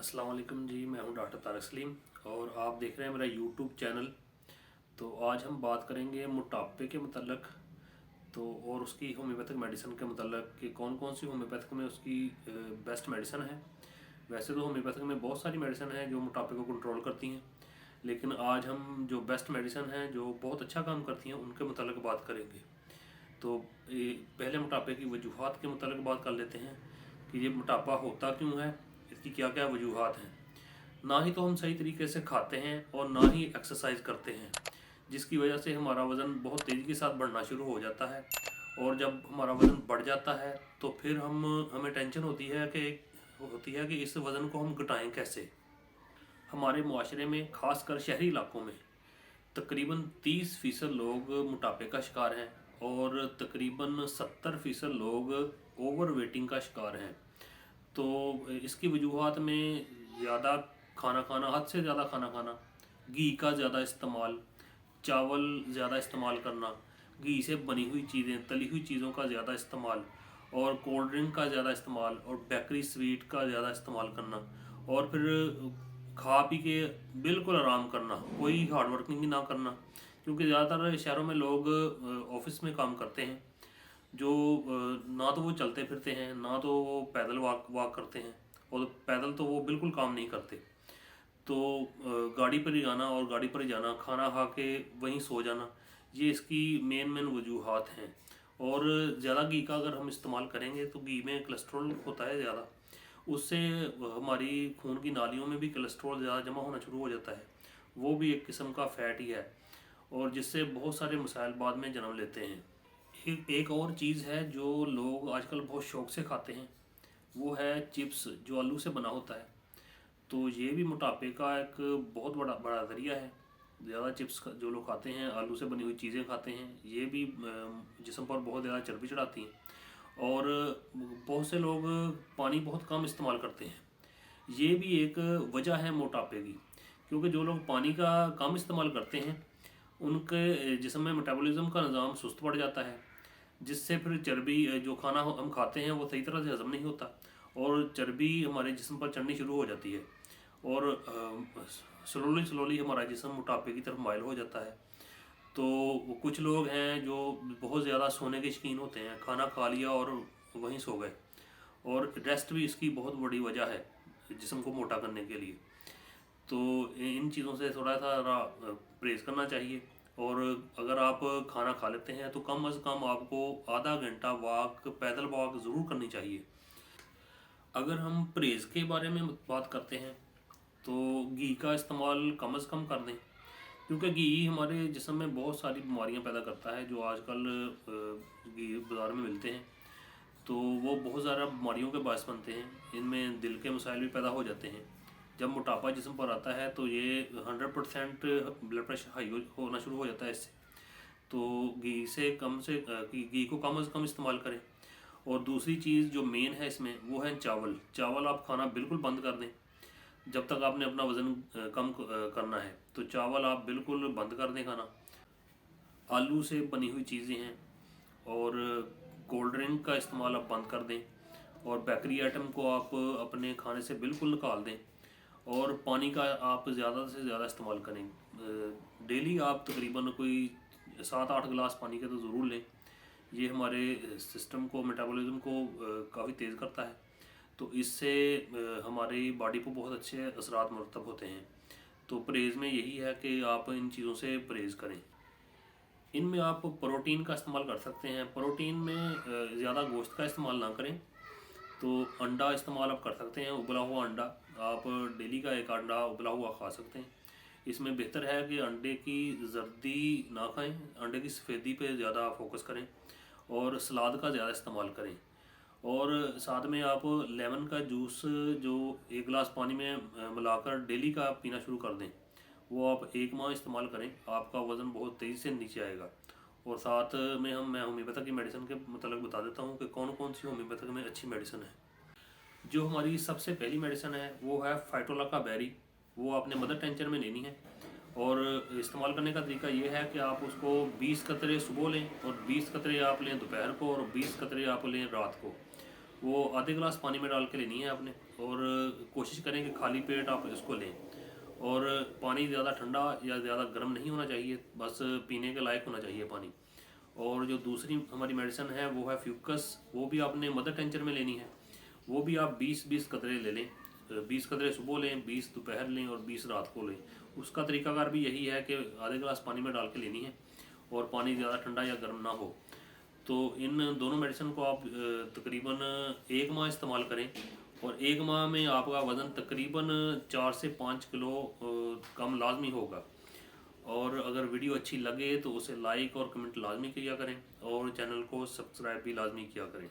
अस्सलाम वालेकुम जी। मैं हूं डॉक्टर तारिक सलीम और आप देख रहे हैं मेरा यूट्यूब चैनल। तो आज हम बात करेंगे मोटापे के मतलब तो और उसकी होम्योपैथिक मेडिसिन के मतलब कि कौन कौन सी होम्योपैथिक में उसकी बेस्ट मेडिसिन है। वैसे तो होम्योपैथिक में बहुत सारी मेडिसिन है जो मोटापे को कंट्रोल करती हैं, लेकिन आज हम जो बेस्ट मेडिसिन हैं जो बहुत अच्छा काम करती हैं उनके मतलब बात करेंगे। तो पहले मोटापे की वजूहत के मतलब बात कर लेते हैं कि ये मोटापा होता क्यों है, इसकी क्या क्या वजूहत हैं। ना ही तो हम सही तरीके से खाते हैं और ना ही एक्सरसाइज करते हैं, जिसकी वजह से हमारा वज़न बहुत तेज़ी के साथ बढ़ना शुरू हो जाता है। और जब हमारा वज़न बढ़ जाता है तो फिर हमें टेंशन होती है कि इस वज़न को हम घटाएं कैसे। हमारे मुआशरे में ख़ासकर शहरी इलाकों में तकरीबन 30% लोग मोटापे का शिकार हैं और तकरीबन 70% लोग ओवर वेटिंग का शिकार हैं। तो इसकी वजूहत में ज़्यादा खाना खाना, हद से ज़्यादा खाना खाना, घी का ज़्यादा इस्तेमाल, चावल ज़्यादा इस्तेमाल करना, घी से बनी हुई चीज़ें, तली हुई चीज़ों का ज़्यादा इस्तेमाल, और कोल्ड ड्रिंक का ज़्यादा इस्तेमाल, और बेकरी स्वीट का ज़्यादा इस्तेमाल करना, और फिर खा पी के बिल्कुल आराम करना, कोई हार्ड वर्किंग ना करना। क्योंकि ज़्यादातर शहरों में लोग ऑफिस में काम करते हैं, जो ना तो वो चलते फिरते हैं ना तो वो पैदल वॉक वॉक करते हैं, और पैदल तो वो बिल्कुल काम नहीं करते। तो गाड़ी पर ही आना और गाड़ी पर ही जाना, खाना खा के वहीं सो जाना, ये इसकी मेन मेन वजूहात हैं। और ज़्यादा घी का अगर हम इस्तेमाल करेंगे तो घी में कोलेस्ट्रॉल होता है ज़्यादा, उससे हमारी खून की नालियों में भी कोलेस्ट्रॉल ज़्यादा जमा होना शुरू हो जाता है। वो भी एक किस्म का फ़ैट ही है और जिससे बहुत सारे मसाइल बाद में जन्म लेते हैं। एक और चीज़ है जो लोग आजकल बहुत शौक से खाते हैं, वो है चिप्स जो आलू से बना होता है। तो ये भी मोटापे का एक बहुत बड़ा बड़ा ज़रिया है। ज़्यादा चिप्स जो लोग खाते हैं, आलू से बनी हुई चीज़ें खाते हैं, ये भी जिस्म पर बहुत ज़्यादा चर्बी चढ़ाती हैं। और बहुत से लोग पानी बहुत कम इस्तेमाल करते हैं, ये भी एक वजह है मोटापे की। क्योंकि जो लोग पानी का कम इस्तेमाल करते हैं उनके जिस्म में मेटाबॉलिज्म का निज़ाम सुस्त पड़ जाता है, जिससे फिर चर्बी जो खाना हम खाते हैं वो सही तरह से हज़म नहीं होता और चर्बी हमारे जिस्म पर चढ़नी शुरू हो जाती है और स्लोली स्लोली हमारा जिस्म मोटापे की तरफ माइल हो जाता है। तो कुछ लोग हैं जो बहुत ज़्यादा सोने के शौकीन होते हैं, खाना खा लिया और वहीं सो गए, और रेस्ट भी इसकी बहुत बड़ी वजह है जिस्म को मोटा करने के लिए। तो इन चीज़ों से थोड़ा सा परहेज़ करना चाहिए। और अगर आप खाना खा लेते हैं तो कम अज़ कम आपको आधा घंटा वॉक, पैदल वॉक ज़रूर करनी चाहिए। अगर हम परहेज़ के बारे में बात करते हैं तो घी का इस्तेमाल कम अज़ कम कर दें, क्योंकि घी हमारे जिस्म में बहुत सारी बीमारियां पैदा करता है जो आजकल घी बाज़ार में मिलते हैं। तो वो बहुत ज़्यादा बीमारियों के बायस बनते हैं, इनमें दिल के मसाइल भी पैदा हो जाते हैं। जब मोटापा जिस्म पर आता है तो ये 100% ब्लड प्रेशर हाई होना शुरू हो जाता है इससे। तो घी को कम अज़ कम इस्तेमाल करें। और दूसरी चीज़ जो मेन है इसमें वो है चावल। चावल आप खाना बिल्कुल बंद कर दें जब तक आपने अपना वज़न कम करना है, तो चावल आप बिल्कुल बंद कर दें खाना। आलू से बनी हुई चीज़ें हैं और कोल्ड ड्रिंक का इस्तेमाल आप बंद कर दें, और बेकरी आइटम को आप अपने खाने से बिल्कुल निकाल दें, और पानी का आप ज़्यादा से ज़्यादा इस्तेमाल करें। डेली आप तकरीबन कोई 7-8 गिलास पानी के तो ज़रूर लें। ये हमारे सिस्टम को, मेटाबॉलिज्म को काफ़ी तेज़ करता है। तो इससे हमारी बॉडी को बहुत अच्छे असरात मुरतब होते हैं। तो परहेज़ में यही है कि आप इन चीज़ों से परहेज़ करें। इनमें आप प्रोटीन का इस्तेमाल कर सकते हैं। प्रोटीन में ज़्यादा गोश्त का इस्तेमाल ना करें, तो अंडा इस्तेमाल आप कर सकते हैं। उबला हुआ अंडा आप डेली का एक अंडा उबला हुआ खा सकते हैं। इसमें बेहतर है कि अंडे की जर्दी ना खाएं, अंडे की सफ़ेदी पे ज़्यादा फोकस करें, और सलाद का ज़्यादा इस्तेमाल करें। और साथ में आप लेमन का जूस जो 1 गिलास पानी में मिलाकर डेली का पीना शुरू कर दें, वो आप 1 माह इस्तेमाल करें, आपका वज़न बहुत तेज़ी से नीचे आएगा। और साथ में मैं होम्योपैथिक की मेडिसिन के मतलब बता देता हूँ कि कौन कौन सी होम्योपैथिक में अच्छी मेडिसिन है। जो हमारी सबसे पहली मेडिसिन है वो है फाइटोला का बेरी। वो आपने मदर टेंचर में लेनी है, और इस्तेमाल करने का तरीका ये है कि आप उसको 20 कतरे सुबह लें, और 20 कतरे आप लें दोपहर को, और 20 कतरे आप लें रात को। वो आधे गिलास पानी में डाल के लेनी है आपने, और कोशिश करें कि खाली पेट आप इसको लें। और पानी ज़्यादा ठंडा या ज़्यादा गर्म नहीं होना चाहिए, बस पीने के लायक होना चाहिए पानी। और जो दूसरी हमारी मेडिसिन है वो है फ्यूकस, वो भी आपने मदर टेंचर में लेनी है। वो भी आप 20-20 कतरे ले लें, 20 कतरे सुबह लें, 20 दोपहर लें और 20 रात को लें। उसका तरीकाकार भी यही है कि आधे गिलास पानी में डाल के लेनी है और पानी ज़्यादा ठंडा या गर्म ना हो। तो इन दोनों मेडिसिन को आप तकरीबन 1 माह इस्तेमाल करें और 1 माह में आपका वज़न तकरीबन 4 से 5 किलो कम लाजमी होगा। और अगर वीडियो अच्छी लगे तो उसे लाइक और कमेंट लाजमी किया करें और चैनल को सब्सक्राइब भी लाजमी किया करें।